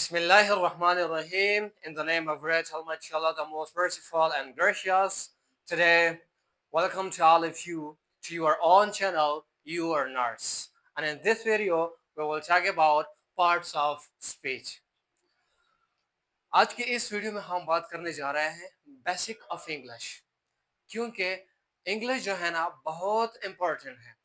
Bismillahirrahmanirrahim. In the name of great Almighty Allah, the most merciful and gracious. Today, welcome to all of you to your own channel, Your Nurse. And in this video, we will talk about parts of speech. आज की इस video में हम बात करने जा रहे हैं बेसिक ऑफ इंग्लिश, क्योंकि इंग्लिश जो है ना बहुत इम्पोर्टेंट है।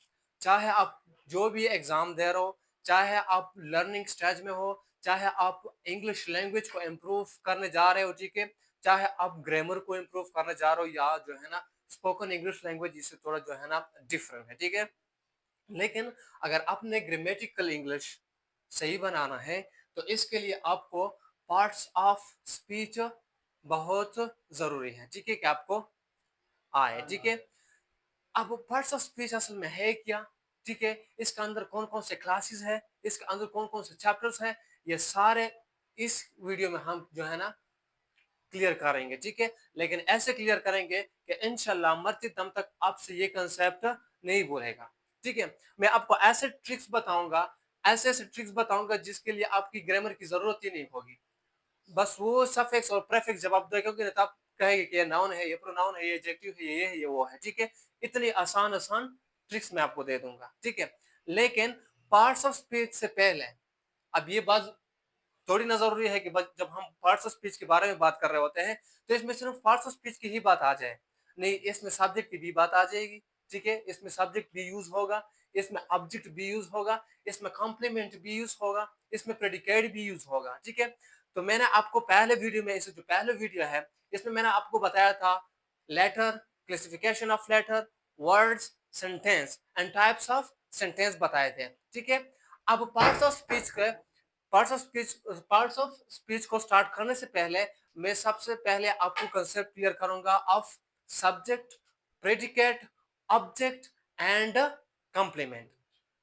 चाहे आप जो भी एग्ज़ाम दे रहे हो, चाहे आप लर्निंग स्टेज में हो, चाहे आप इंग्लिश लैंग्वेज को इम्प्रूव करने जा रहे हो, ठीक है, चाहे आप ग्रामर को इम्प्रूव करने जा रहे हो या जो है ना स्पोकन इंग्लिश लैंग्वेज इससे थोड़ा जो है ना डिफरेंट है, ठीक है। लेकिन अगर आपने ग्रामेटिकल इंग्लिश सही बनाना है तो इसके लिए आपको पार्ट्स ऑफ स्पीच बहुत ज़रूरी है, ठीक है, कि आपको आए, ठीक है। अब पार्ट्स ऑफ स्पीच असल में है क्या, ठीक है, इसके अंदर कौन कौन से क्लासेस है, इसके अंदर कौन कौन से चैप्टर्स हैं, ये सारे इस वीडियो में हम जो है ना क्लियर करेंगे, ठीक है। लेकिन ऐसे क्लियर करेंगे कि इंशाल्लाह मरते दम तक आपसे ये कंसेप्ट नहीं भूलेगा, ठीक है। मैं आपको ऐसे ट्रिक्स बताऊंगा, ऐसे ऐसे ट्रिक्स बताऊंगा जिसके लिए आपकी ग्रामर की जरूरत ही नहीं होगी। बस वो सफिक्स और प्रेफिक्स जब आप देखोगे ना तब कहेंगे कि ये नाउन है, ये प्रोनाउन है, ये एडजेक्टिव है, ये है, ये वो है, ठीक है। इतनी आसान आसान ट्रिक्स मैं आपको दे दूंगा, ठीक है। लेकिन पार्ट्स ऑफ स्पीच से पहले अब ये बात थोड़ी ना जरूरी है कि बस जब हम पार्ट्स ऑफ स्पीच के बारे में बात कर रहे होते हैं तो इसमें सिर्फ पार्ट्स ऑफ स्पीच की ही बात आ जाए, नहीं, इसमें सब्जेक्ट की भी बात आ जाएगी, ठीक है। इसमें सब्जेक्ट भी यूज होगा, इसमें ऑब्जेक्ट भी यूज होगा, इसमें कॉम्प्लीमेंट भी यूज होगा, इसमें प्रेडिकेट भी यूज होगा, ठीक है। तो मैंने आपको पहले वीडियो में, इसे जो पहले वीडियो है इसमें मैंने आपको बताया था letter, classification of letter, words, sentence and types of sentence बताए थे, ठीक है। अब पार्ट्स ऑफ स्पीच को स्टार्ट करने से पहले मैं सबसे पहले आपको कंसेप्ट क्लियर करूंगा of subject, predicate, object and complement.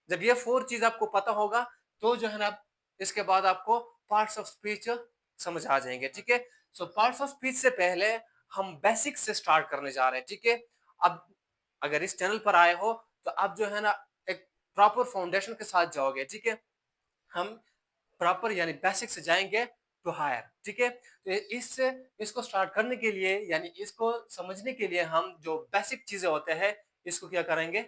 जब ये 4 चीज आपको पता होगा तो जो है ना इसके बाद आपको पार्ट्स ऑफ स्पीच समझ आ जाएंगे, ठीक है। सो पार्ट्स ऑफ स्पीच से पहले हम बेसिक से स्टार्ट करने जा रहे हैं, ठीक है। अब अगर इस चैनल पर आए हो तो आप जो है ना एक प्रॉपर फाउंडेशन के साथ जाओगे, ठीक है। हम प्रॉपर यानी बेसिक से जाएंगे टू हायर, ठीक है। तो इससे इसको स्टार्ट करने के लिए यानी इसको समझने के लिए हम जो बेसिक चीजें होते हैं इसको क्या करेंगे,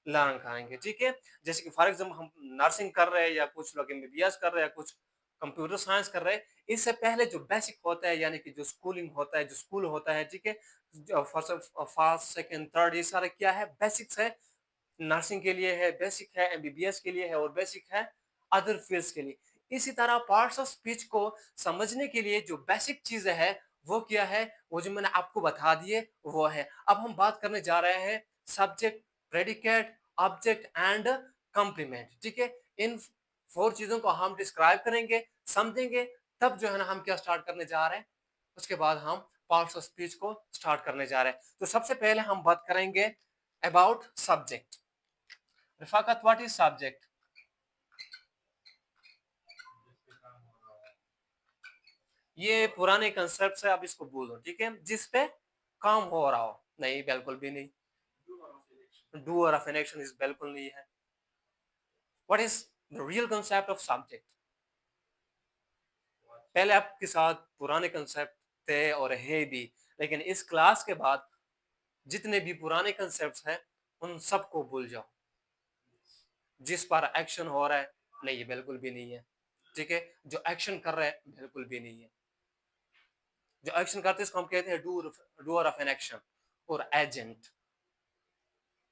लर्न करेंगे, ठीक है। जैसे कि फॉर एग्जाम्पल हम नर्सिंग कर रहे हैं या कुछ लोग एमबीबीएस कर रहे हैं, कुछ कंप्यूटर साइंस कर रहे हैं, इससे पहले जो बेसिक होता है यानी कि जो स्कूलिंग होता है, जो स्कूल होता है, ठीक है, फर्स्ट सेकंड थर्ड ये सारे क्या है, बेसिक्स है। नर्सिंग के लिए है, बेसिक है, एमबीबीएस के लिए है और बेसिक है अदर फील्ड्स के लिए। इसी तरह पार्ट्स ऑफ स्पीच को समझने के लिए जो बेसिक चीजें है वो क्या है, वो जो मैंने आपको बता दिए वो है। अब हम बात करने जा रहे हैं subject, predicate, object and complement, ठीक है। इन 4 चीजों को हम डिस्क्राइब करेंगे, समझेंगे, तब जो है ना हम क्या स्टार्ट करने जा रहे हैं, उसके बाद हम पार्ट्स ऑफ स्पीच को स्टार्ट करने जा रहे हैं। तो सबसे पहले हम बात करेंगे about subject. Rafaqat, what is subject? ये पुराने कंसेप्ट है, अब इसको भूलो, ठीक है, जिस पे काम हो रहा हो। नहीं, बिल्कुल भी नहीं। Doer of an action is बिल्कुल नहीं है। What is the real concept of subject? पहले आपके साथ पुराने कंसेप्ट थे और है भी, लेकिन इस क्लास के बाद जितने भी पुराने कंसेप्ट हैं उन सबको भूल जाओ। जिस पर एक्शन हो रहा है, नहीं, ये बिल्कुल भी नहीं है, ठीक है। जो एक्शन कर रहे हैं बिल्कुल भी नहीं है। जो एक्शन करते हैं इसको हम कहते हैं डूअर ऑफ एन एक्शन और एजेंट,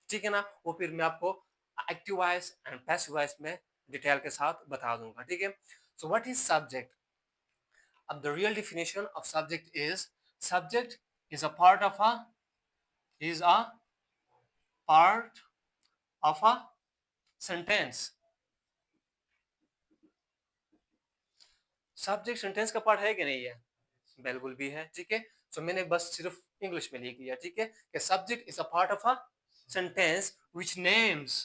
ठीक है ना। वो फिर मैं आपको active voice and passive voice में डिटेल के साथ बता दूंगा, ठीक है। So what is subject? अब the real definition of subject is a part of a is a part of a sentence. Subject sentence का पार्ट है कि नहीं है? बिल्कुल भी है, ठीक है। सो मैंने बस सिर्फ इंग्लिश में लिख दिया, ठीक है, कि subject is a part of a sentence which names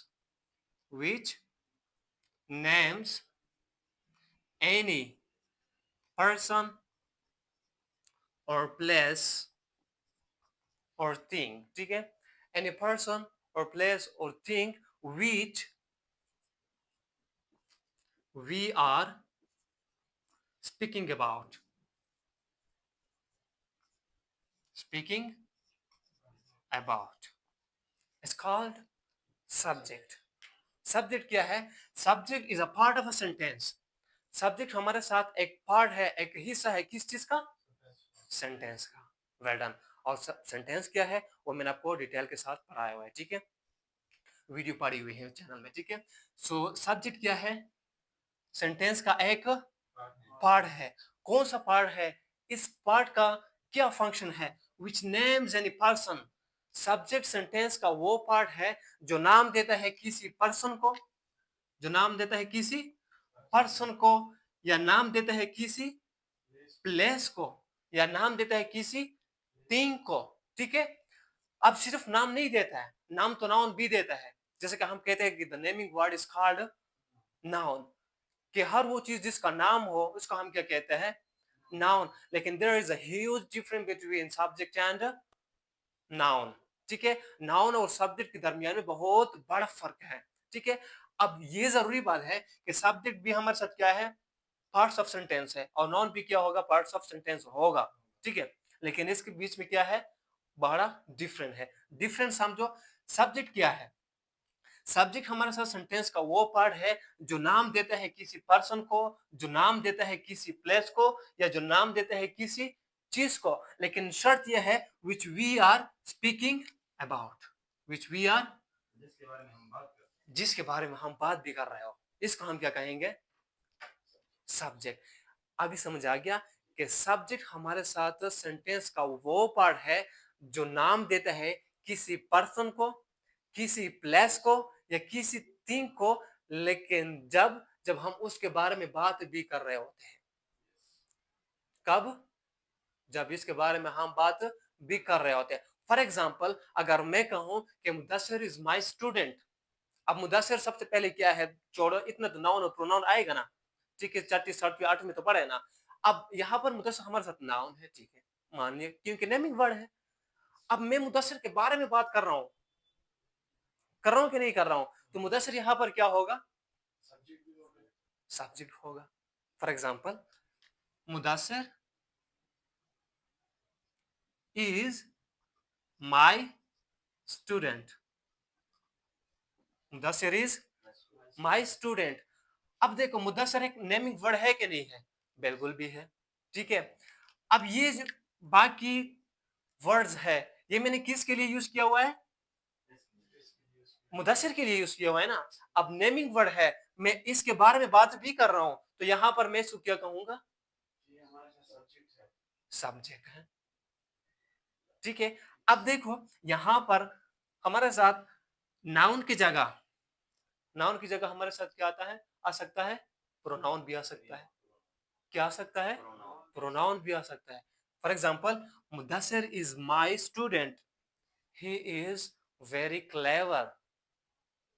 any person or place or thing, ठीक है। any person or place or thing which we are speaking about, speaking about, it's called subject. Subject क्या है? Subject is a part of a sentence. Subject हमारे साथ एक part है, एक हिस्सा है किस चीज का? सेंटेंस का. Well done. और सेंटेंस क्या है वो मैंने आपको डिटेल के साथ पढ़ाया हुआ है. ठीक है, वीडियो पड़ी हुई है चैनल में. ठीक है, सो सब्जेक्ट क्या है? सेंटेंस का एक पार्ट है. कौन सा पार्ट है? इस पार्ट का क्या फंक्शन है? Which names any person. Subject sentence का वो पार्ट है जो नाम देता है किसी पर्सन को, जो नाम देता है किसी पर्सन को, या नाम देता है किसी प्लेस को, या नाम देता है किसी थिंग को. ठीक है, अब सिर्फ नाम नहीं देता है, नाम तो नाउन भी देता है. जैसे कि हम कहते हैं कि the naming word is called noun, कि हर वो चीज जिसका नाम हो उसको हम क्या कहते हैं? नाउन. लेकिन there is a huge difference between subject and noun. ठीक है, नाउन और सब्जेक्ट के दरमियान में बहुत बड़ा फर्क है. ठीक है, अब ये जरूरी बात है कि सब्जेक्ट भी हमारे साथ क्या है? पार्ट्स ऑफ सेंटेंस है, और नाउन भी क्या होगा? पार्ट्स ऑफ सेंटेंस होगा. ठीक है, लेकिन इसके बीच में क्या है? बड़ा डिफरेंट है. डिफरेंस समझो. सब्जेक्ट क्या है? सब्जेक्ट हमारे साथ सेंटेंस का वो पार्ट है जो नाम देता है किसी पर्सन को, जो नाम देता है किसी प्लेस को, या जो नाम देता है किसी चीज को. लेकिन शर्त यह है which we are speaking about, which we are, जिसके बारे में हम बात भी कर रहे हो, इसको हम क्या कहेंगे? सब्जेक्ट. अभी समझ आ गया कि सब्जेक्ट हमारे साथ सेंटेंस का वो पार्ट है जो नाम देता है किसी पर्सन को, किसी प्लेस को, या किसी थिंग को, लेकिन जब जब हम उसके बारे में बात भी कर रहे होते हैं. कब? जब इसके बारे में हम बात भी कर रहे होते हैं. फॉर एग्जाम्पल, अगर मैं कहूं कि मुदस्सिर इज माई स्टूडेंट. अब मुदस्सिर सबसे पहले क्या है? छोड़ो, इतना तो नाउन और प्रोनाउन आएगा ना. ठीक है, छठी सातवीं आठवीं में तो पढ़े ना. अब यहाँ पर मुदस्सिर हमारे साथ नाउन है. ठीक है, मानिए, क्योंकि नेमिंग वर्ड है. अब मैं मुदस्सिर के बारे में बात कर रहा हूँ कि नहीं कर रहा हूँ? तो मुदस्सिर यहाँ पर क्या होगा? सब्जेक्ट होगा. For example, Mudassir is my student. Mudassir is my student. अब देखो, मुदस्सिर एक नेमिंग वर्ड है कि नहीं है? बिल्कुल भी है. ठीक है, अब ये जो बाकी वर्ड्स है, ये मैंने किसके लिए यूज किया हुआ है? मुदस्सिर के लिए यूज किया हुआ है ना. अब नेमिंग वर्ड है, मैं इसके बारे में बात भी कर रहा हूं, तो यहां पर मैं इसको क्या कहूंगा? सब्जेक्ट है. ठीक है, अब देखो यहां पर हमारे साथ नाउन की जगह, नाउन की जगह हमारे साथ क्या आता है? आ सकता है प्रोनाउन भी आ सकता है. क्या आ सकता है? प्रोनाउन भी आ सकता है. For example, Mudassir is my student, he is very clever.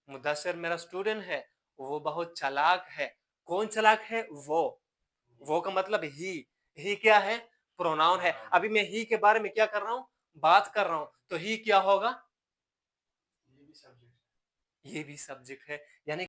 Mudassir मेरा स्टूडेंट है, वो बहुत चालाक है. कौन चालाक है? वो का मतलब ही क्या है? प्रोनाउन है. अभी मैं ही के बारे में क्या कर रहा हूं? बात कर रहा हूं, तो ही क्या होगा? ये भी सब्जेक्ट है. यानी